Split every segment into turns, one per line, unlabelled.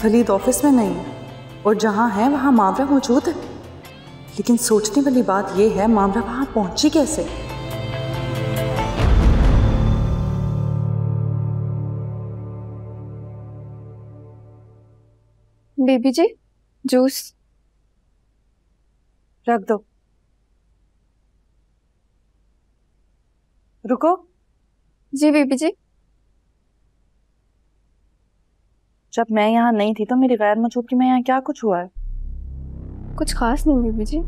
Waleed office में नहीं है और जहाँ है वहाँ मावरा मौजूद है, लेकिन सोचने वाली बात यह है मावरा वहाँ पहुंची कैसे?
बेबी जी जूस
रख दो। रुको।
जी बेबी जी।
जब मैं यहाँ नहीं थी तो मेरी गैर मौजूदगी में यहाँ क्या कुछ हुआ है?
कुछ खास नहीं बेबी जी।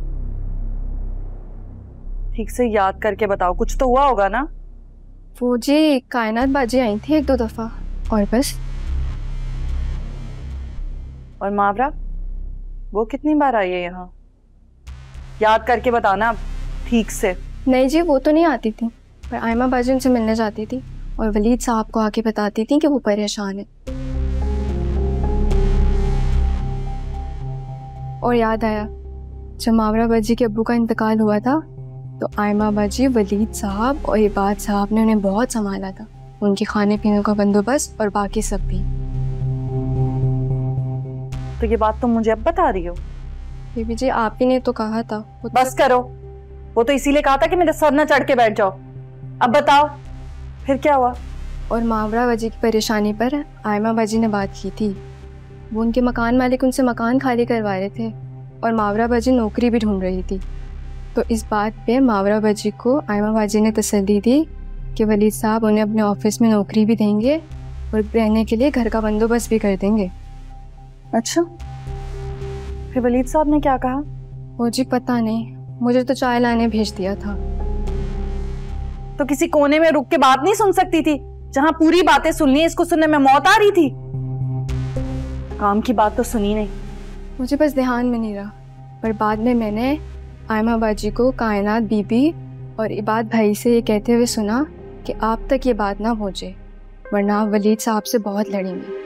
ठीक से याद करके बताओ, कुछ तो हुआ होगा ना?
वो जी कायनात बाजी आई थी 1-2 दफा और बस।
और मावरा वो कितनी बार आई है यहाँ? याद करके बताना ठीक से।
नहीं जी वो तो नहीं आती थी, पर आयमा बाजी उनसे मिलने जाती थी और वलीद साहब को आके बताती थी कि वो परेशान है। और याद आया जब मावरा बाजी के अब्बू का इंतकाल हुआ था तो आयमा बाजी, वलीद साहब और इबाद साहब ने उन्हें बहुत संभाला था, उनके खाने पीने का बंदोबस्त और बाकी सब भी।
तो ये बात तुम मुझे अब बता रही हो?
बेबी जी आप ही ने तो कहा था।
बस करो, वो तो इसीलिए कहा था कि मेरे सर न चढ़ के बैठ जाओ। अब बताओ फिर क्या हुआ?
और मावरा बाजी की परेशानी पर आयमा बाजी ने बात की थी। वो उनके मकान मालिक उनसे मकान खाली करवा रहे थे और मावरा बाजी नौकरी भी ढूंढ रही थी। तो इस बात पे मावरा बाजी को आयमा बाजी ने तसल्ली दी कि वलीद साहब उन्हें अपने ऑफिस में नौकरी भी देंगे और रहने के लिए घर का बंदोबस्त भी कर देंगे।
अच्छा, फिर वलीद साहब ने क्या कहा?
वो जी पता नहीं, मुझे तो चाय लाने भेज दिया था।
तो किसी कोने में रुक के बात नहीं सुन सकती थी? जहां पूरी बातें सुननी है, इसको सुनने में मौत आ रही थी। काम की बात तो सुनी नहीं।
मुझे बस ध्यान में नहीं रहा, पर बाद में मैंने आयमा बाजी को कायनात बीबी और इबाद भाई से ये कहते हुए सुना कि आप तक ये बात ना पहुंचे वरना आप वलीद साहब से बहुत लड़ेंगे।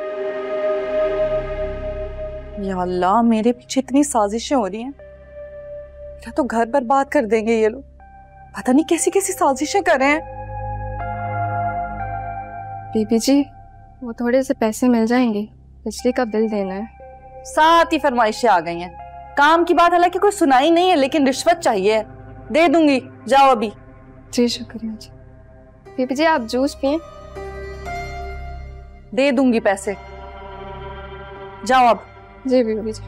या अल्लाह, मेरे पीछे इतनी साजिशें हो रही हैं, क्या तो घर बर्बाद कर देंगे ये लोग। पता नहीं कैसी कैसी साजिशें कर रहे हैं।
बीबी जी वो थोड़े से पैसे मिल जाएंगे, बिजली का बिल देना है।
साथ ही फरमाइशें आ गई हैं। काम की बात हालांकि कोई सुनाई नहीं है, लेकिन रिश्वत चाहिए। दे दूंगी, जाओ अभी।
जी शुक्रिया जी। बीबी जी आप जूस पिए।
दे दूंगी पैसे, जाओ अब।
जी बीबी जी।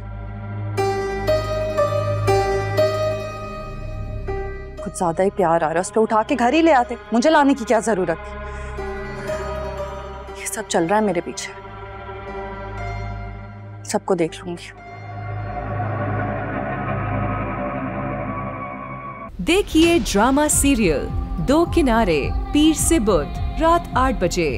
कुछ ज्यादा ही प्यार आ रहा है, उस पर उठा के घर ही ले आते, मुझे लाने की क्या जरूरत थी? ये सब चल रहा है मेरे पीछे, सबको देख लूंगी।
देखिए ड्रामा सीरियल दो किनारे, पीर से बुध, रात 8 बजे।